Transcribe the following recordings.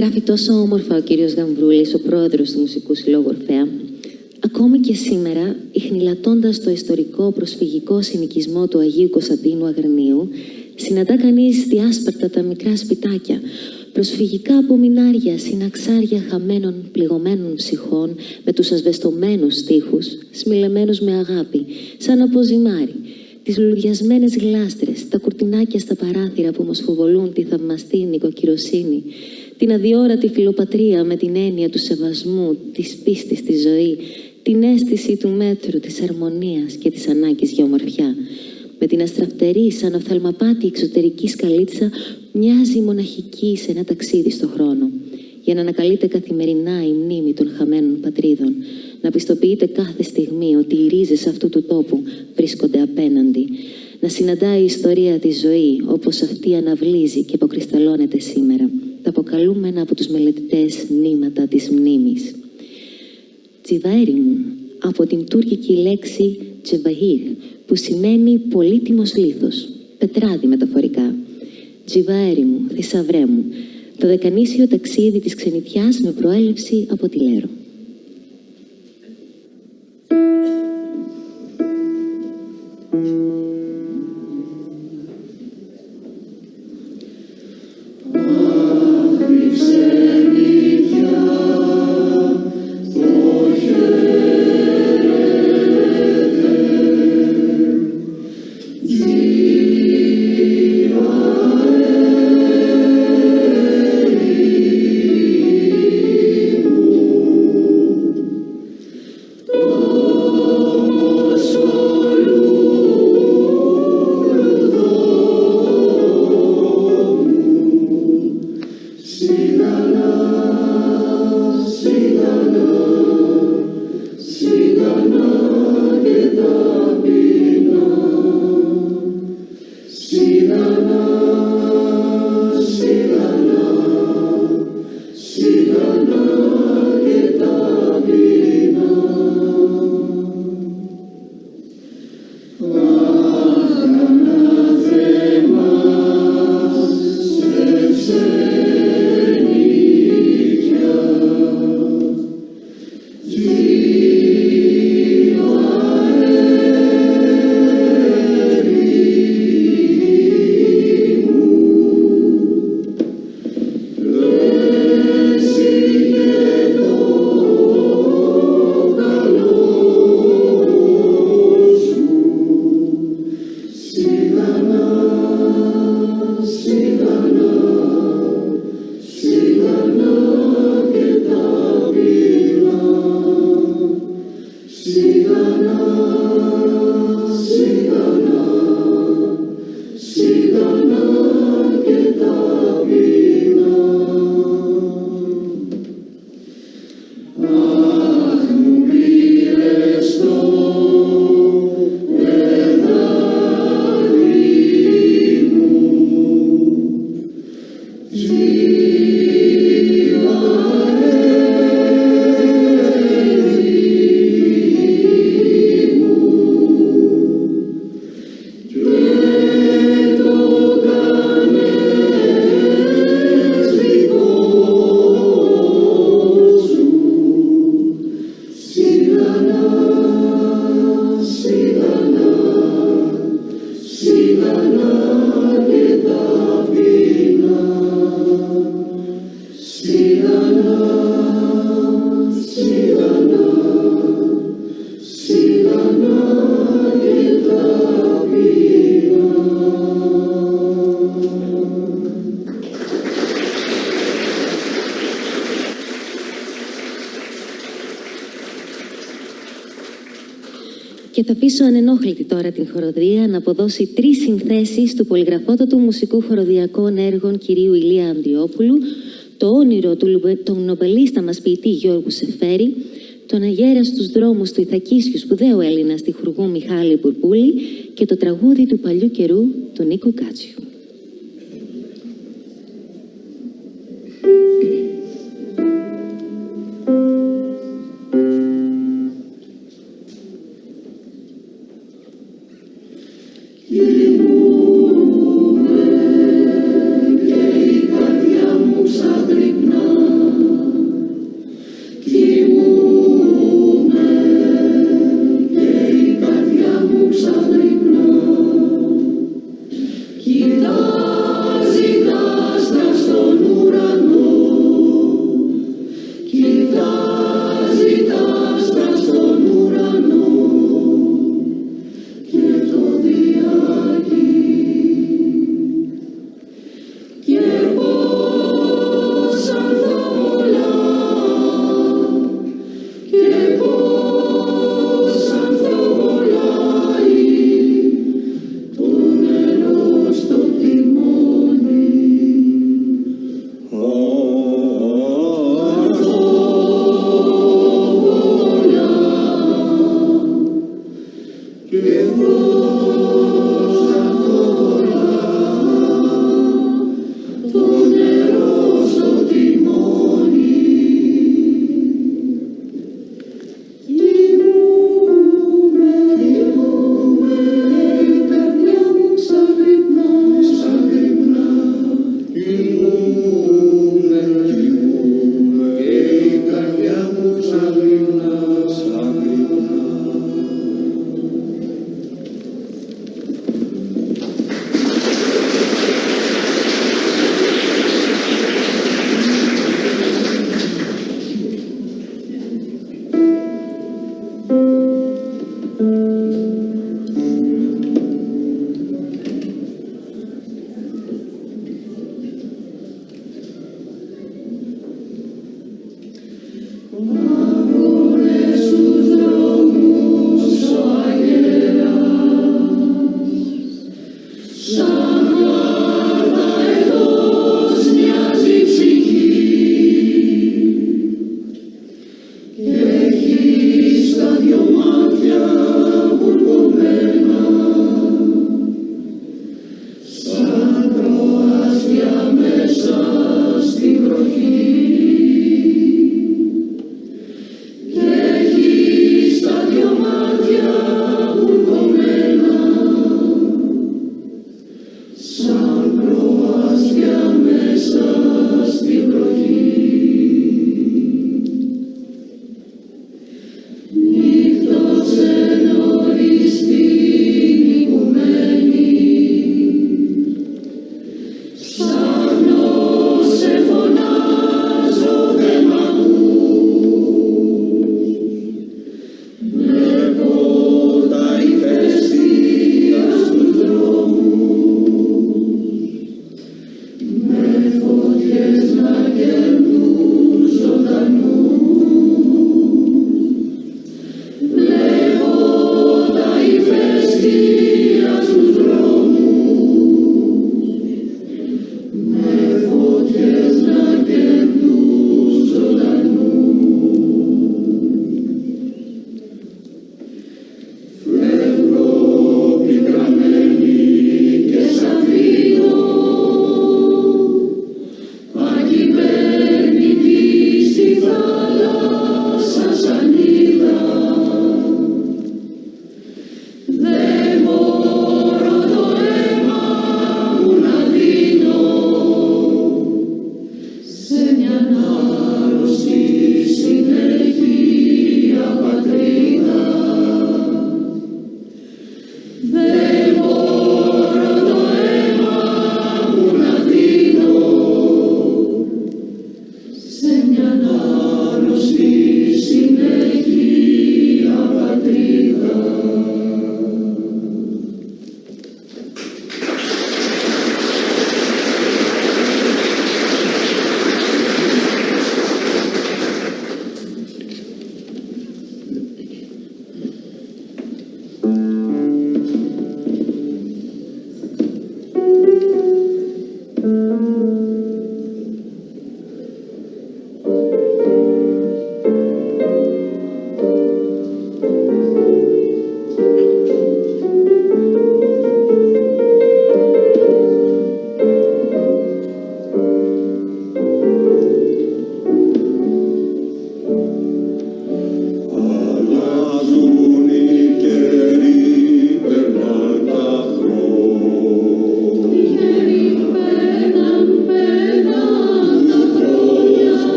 Γράφει τόσο όμορφα ο κύριος Γαμβρούλης, ο πρόεδρος του Μουσικού Συλλόγου Ορφέα. Ακόμη και σήμερα, ιχνηλατώντας το ιστορικό προσφυγικό συνοικισμό του Αγίου Κωνσταντίνου Αγρινίου, συναντά κανείς διάσπαρτα τα μικρά σπιτάκια, προσφυγικά απομεινάρια, συναξάρια χαμένων, πληγωμένων ψυχών, με τους ασβεστομένους τοίχους, σμιλεμένους με αγάπη, σαν από ζυμάρι, τις λουλουδιασμένες γλάστρες, τα κουρτινάκια στα παράθυρα που μοσφοβολούν τη θαυμαστή νοικοκυροσύνη, την αδιόρατη φιλοπατρία με την έννοια του σεβασμού, της πίστης στη ζωή, την αίσθηση του μέτρου, της αρμονίας και της ανάγκης για ομορφιά. Με την αστραφτερή, σαν οφθαλμαπάτη εξωτερική σκαλίτσα, μοιάζει μοναχική σε ένα ταξίδι στο χρόνο, για να ανακαλείται καθημερινά η μνήμη των χαμένων πατρίδων, να πιστοποιείται κάθε στιγμή ότι οι ρίζες αυτού του τόπου βρίσκονται απέναντι, να συναντάει η ιστορία της ζωή όπως αυτή αναβλύζει και αποκρισταλώνεται σήμερα, τα αποκαλούμενα από τους μελετητές νήματα της μνήμης. Τζιβαέρι μου, από την τουρκική λέξη τζεβαχίρ, που σημαίνει πολύτιμος λίθος, πετράδι μεταφορικά. Τζιβαέρι μου, θησαυρέ μου, το δεκανήσιο ταξίδι της ξενιτιάς με προέλευση από τη Λέρο. Και θα αφήσω ανενόχλητη τώρα την χοροδία να αποδώσει 3 συνθέσεις του πολυγραφότατου μουσικού χοροδιακών έργων κυρίου Ηλία Ανδριόπουλου, το όνειρο του νομπελίστα μας ποιητή Γιώργου Σεφέρη, τον αγέρα στους δρόμους του Ιθακίσιου σπουδαίου Έλληνα στιχουργού Μιχάλη Μπουρμπούλη και το τραγούδι του παλιού καιρού του Νίκου Κάτσιου. Κοιτά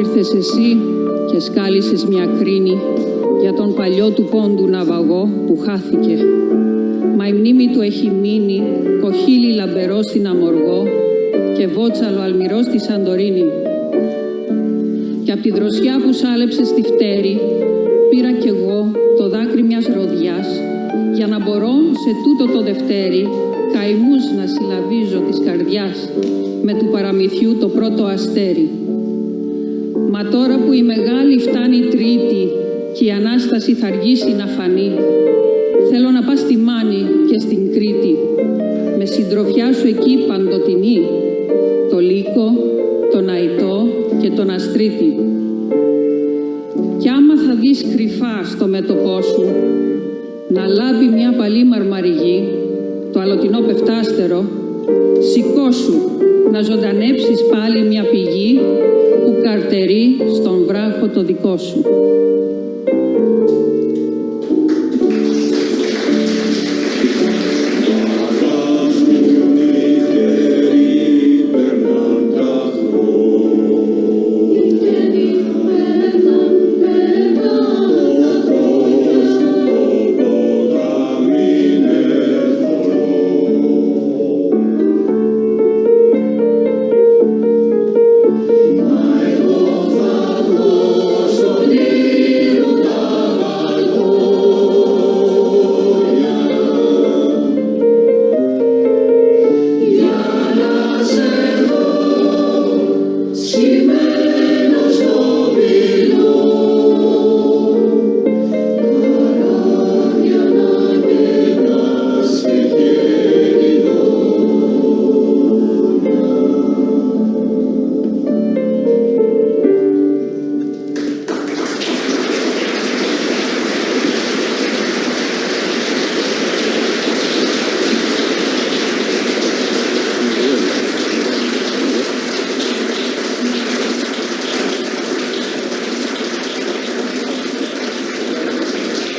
Ήρθες εσύ και σκάλισες μια κρίνη για τον παλιό του πόντου ναυαγό που χάθηκε. Μα η μνήμη του έχει μείνει κοχύλι λαμπερό στην Αμοργό και βότσαλο αλμυρό στη Σαντορίνη. Και απ' τη δροσιά που σάλεψε στη φτέρη πήρα κι εγώ το δάκρυ μιας ροδιάς για να μπορώ σε τούτο το Δευτέρι καημούς να συλλαβίζω της καρδιάς με του παραμυθιού το πρώτο αστέρι. Μα τώρα που η μεγάλη φτάνει Τρίτη και η Ανάσταση θα αργήσει να φανεί, θέλω να πας στη Μάνη και στην Κρήτη με συντροφιά σου εκεί παντοτινή, το Λύκο, τον Αϊτό και τον Αστρίτη. Κι άμα θα δεις κρυφά στο μέτωπό σου να λάμπει μια παλή μαρμαριγή, το αλωτινό πεφτάστερο, σηκώσου να ζωντανέψεις πάλι μια πηγή που καρτερεί στον βράχο το δικό σου.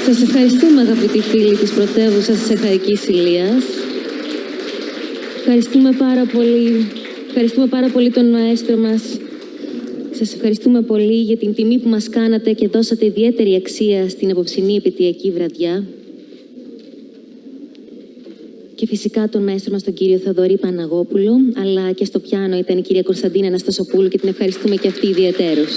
Σας ευχαριστούμε, αγαπητοί φίλοι της πρωτεύουσας της Εχαϊκής Ηλίας. Ευχαριστούμε πάρα πολύ τον μαέστρο μας. Σας ευχαριστούμε πολύ για την τιμή που μας κάνατε και δώσατε ιδιαίτερη αξία στην απόψινή επαιτειακή βραδιά. Και φυσικά τον μαέστρο μας, τον κύριο Θεοδωρή Παναγόπουλο, αλλά και στο πιάνο ήταν η κυρία Κωνσταντίνα Αναστασοπούλου και την ευχαριστούμε και αυτή ιδιαιτέρως.